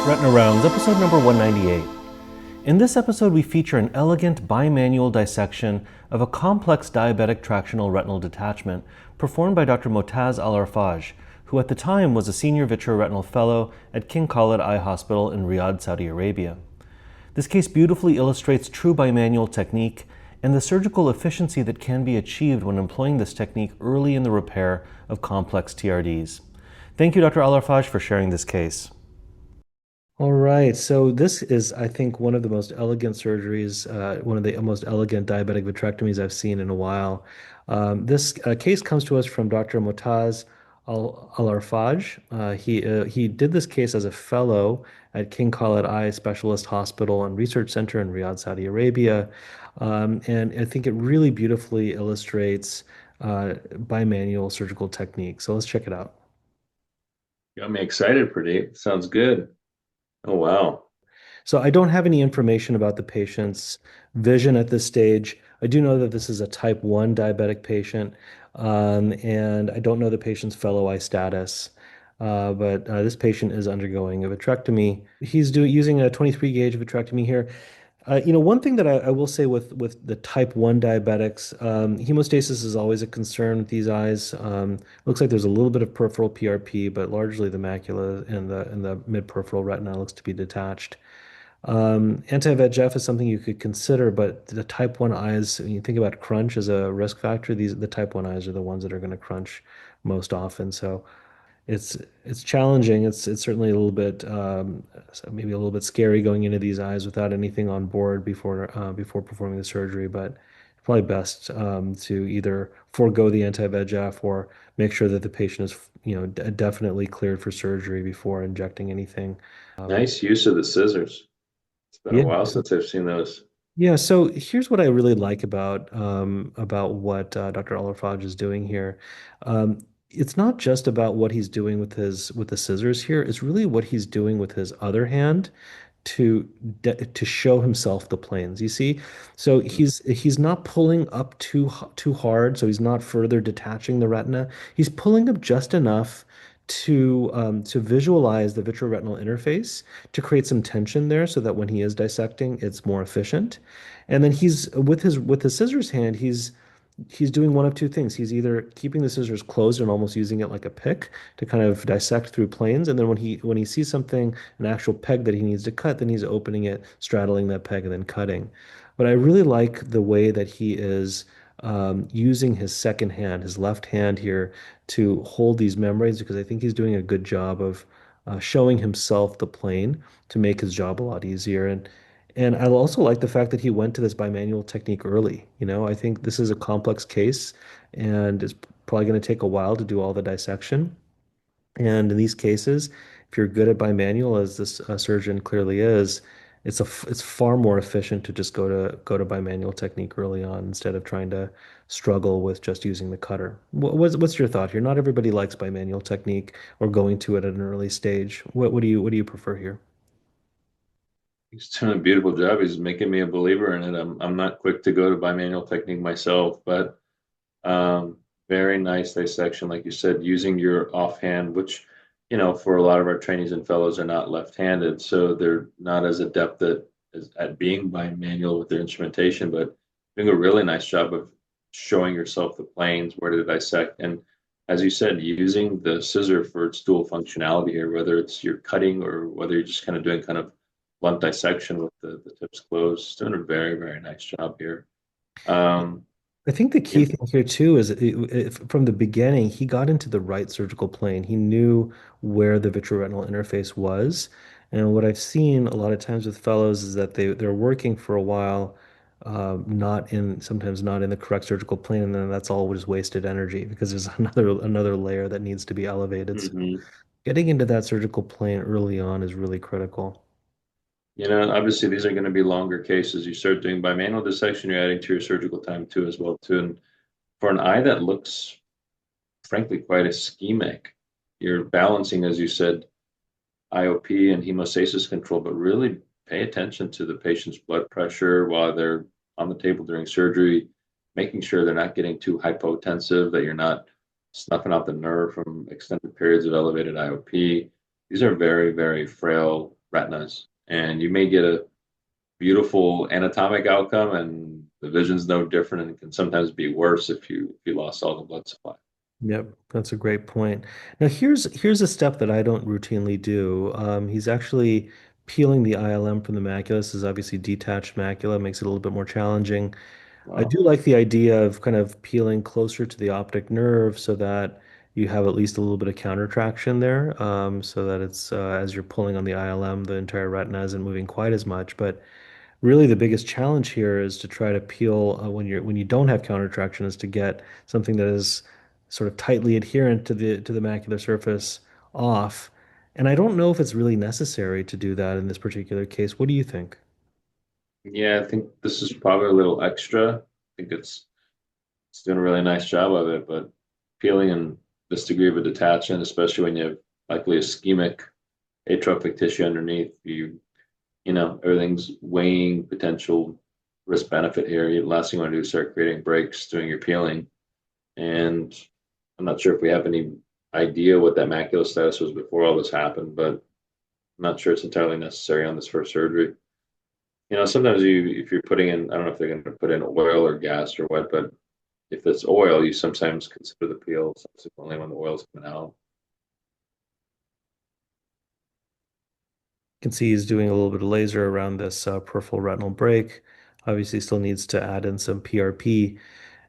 RetinaRounds, episode number 198. In this episode, we feature an elegant bimanual dissection of a complex diabetic tractional retinal detachment performed by Dr. Motazz Alarfaj, who at the time was a senior vitreoretinal fellow at King Khaled Eye Hospital in Riyadh, Saudi Arabia. This case beautifully illustrates true bimanual technique and the surgical efficiency that can be achieved when employing this technique early in the repair of complex TRDs. Thank you, Dr. Alarfaj, for sharing this case. All right, so this is, I think, one of the most elegant surgeries, one of the most elegant diabetic vitrectomies I've seen in a while. This case comes to us from Dr. Motazz Alarfaj. He did this case as a fellow at King Khaled Eye Specialist Hospital and Research Center in Riyadh, Saudi Arabia. And I think it really beautifully illustrates bimanual surgical technique. So let's check it out. Got me excited, Pradeep. Sounds good. Oh, wow. So I don't have any information about the patient's vision at this stage. I do know that this is a type 1 diabetic patient, and I don't know the patient's fellow eye status. But this patient is undergoing a vitrectomy. He's using a 23 gauge vitrectomy here. One thing that I will say with the type 1 diabetics, hemostasis is always a concern with these eyes. Looks like there's a little bit of peripheral PRP, but largely the macula and the mid-peripheral retina looks to be detached. Anti-VEGF is something you could consider, but the type 1 eyes, when you think about crunch as a risk factor, the type 1 eyes are the ones that are going to crunch most often. So it's challenging. It's certainly a little bit maybe a little bit scary going into these eyes without anything on board before performing the surgery. But probably best to either forego the anti-VEGF or make sure that the patient is definitely cleared for surgery before injecting anything. Nice use of the scissors. It's been a Yeah. while since I've seen those. Yeah, so here's what I really like about what Dr. Alarfaj is doing here. It's not just about what he's doing with the scissors here. It's really what he's doing with his other hand to to show himself the planes. You see, so he's not pulling up too hard, so he's not further detaching the retina. He's pulling up just enough to visualize the vitreoretinal interface to create some tension there, so that when he is dissecting, it's more efficient. And then he's with his scissors hand, he's doing one of two things. He's either keeping the scissors closed and almost using it like a pick to kind of dissect through planes, and then when he sees something, an actual peg that he needs to cut, then he's opening it, straddling that peg, and then cutting. But I really like the way that he is using his second hand, his left hand here, to hold these membranes, because I think he's doing a good job of showing himself the plane to make his job a lot easier. And I also like the fact that he went to this bimanual technique early. I think this is a complex case, and it's probably going to take a while to do all the dissection. And in these cases, if you're good at bimanual, as this surgeon clearly is, it's far more efficient to just go to bimanual technique early on instead of trying to struggle with just using the cutter. What's your thought here? Not everybody likes bimanual technique or going to it at an early stage. What do you prefer here? He's doing a beautiful job. He's making me a believer in it. I'm not quick to go to bimanual technique myself, but very nice dissection, like you said, using your offhand, which for a lot of our trainees and fellows are not left-handed, so they're not as adept at being bimanual with their instrumentation, but doing a really nice job of showing yourself the planes, where to dissect, and as you said, using the scissor for its dual functionality here, whether it's you're cutting or whether you're just kind of doing kind of blunt dissection with the tips closed. Doing a very, very nice job here. Um, I think the key in, thing here too is from the beginning, he got into the right surgical plane. He knew where the vitreoretinal interface was. And what I've seen a lot of times with fellows is that they're working for a while, sometimes not in the correct surgical plane, and then that's all just wasted energy because there's another layer that needs to be elevated. So mhm. getting into that surgical plane early on is really critical. Obviously these are going to be longer cases. You start doing bimanual dissection, you're adding to your surgical time too as well too. And for an eye that looks frankly quite ischemic, you're balancing, as you said, IOP and hemostasis control, but really pay attention to the patient's blood pressure while they're on the table during surgery, making sure they're not getting too hypotensive, that you're not snuffing out the nerve from extended periods of elevated IOP. These are very, very frail retinas, and you may get a beautiful anatomic outcome, and the vision's no different, and it can sometimes be worse if you lost all the blood supply. Yep, that's a great point. Now here's a step that I don't routinely do. He's actually peeling the ILM from the macula. This is obviously detached macula, makes it a little bit more challenging. I Wow. do like the idea of kind of peeling closer to the optic nerve so that you have at least a little bit of counter traction there, so that it's as you're pulling on the ILM, the entire retina isn't moving quite as much. But really, the biggest challenge here is to try to peel when you don't have counter traction, is to get something that is sort of tightly adherent to the macular surface off. And I don't know if it's really necessary to do that in this particular case. What do you think? Yeah, I think this is probably a little extra. I think it's doing a really nice job of it, but peeling in this degree of a detachment, especially when you have likely ischemic atrophic tissue underneath, everything's weighing potential risk benefit here. The last thing you want to do is start creating breaks doing your peeling. And I'm not sure if we have any idea what that macular status was before all this happened, but I'm not sure it's entirely necessary on this first surgery. Sometimes if you're putting in, I don't know if they're going to put in oil or gas or what, but if it's oil, you sometimes consider the peel subsequently when the oil's coming out. Can see he's doing a little bit of laser around this peripheral retinal break. Obviously, still needs to add in some PRP.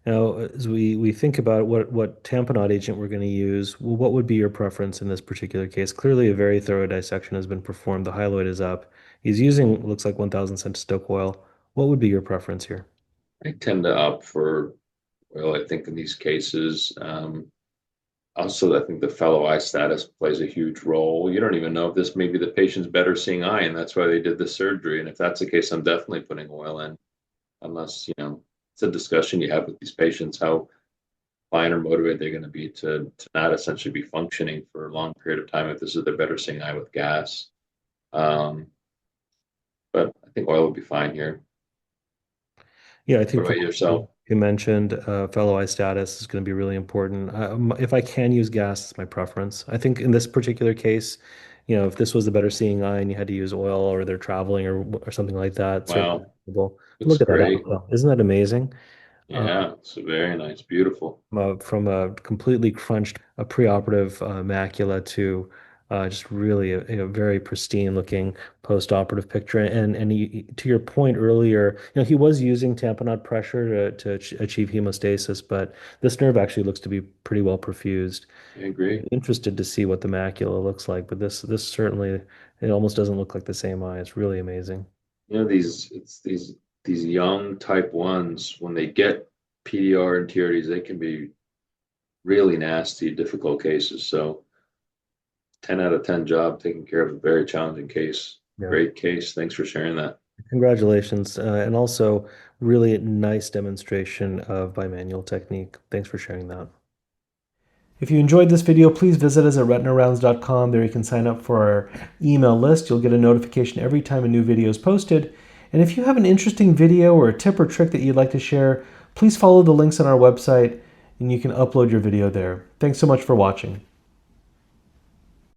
Now, as we think about what tamponade agent we're going to use, well, what would be your preference in this particular case? Clearly, a very thorough dissection has been performed. The hyaloid is up. He's using, looks like 1,000 centistoke oil. What would be your preference here? I tend to opt for oil, I think, in these cases. Also, I think the fellow eye status plays a huge role. You don't even know if this may be the patient's better seeing eye, and that's why they did the surgery. And if that's the case, I'm definitely putting oil in, unless, it's a discussion you have with these patients, how fine or motivated they're going to be to not essentially be functioning for a long period of time if this is their better seeing eye with gas. Um, but I think oil would be fine here. Yeah, I What think from about what yourself? you mentioned, fellow eye status is going to be really important. If I can use gas, it's my preference. I think in this particular case, if this was the better seeing eye and you had to use oil or they're traveling or something like that, certainly Wow, possible. looks Look at that great. outcome. Isn't that amazing? Uh, Yeah, it's very nice, beautiful. from a completely crunched a preoperative macula to just really a very pristine looking post-operative picture. And to your point earlier, he was using tamponade pressure to achieve hemostasis, but this nerve actually looks to be pretty well perfused. I agree. Interested to see what the macula looks like, but this certainly, it almost doesn't look like the same eye. It's really amazing. These young type ones, when they get PDR and TRDs, they can be really nasty, difficult cases. So 10 out of 10 job taking care of a very challenging case. Yeah. Great case. Thanks for sharing that. Congratulations, and also really nice demonstration of bimanual technique. Thanks for sharing that. If you enjoyed this video, please visit us at RetinaRounds.com. There you can sign up for our email list. You'll get a notification every time a new video is posted. And if you have an interesting video or a tip or trick that you'd like to share, please follow the links on our website and you can upload your video there. Thanks so much for watching.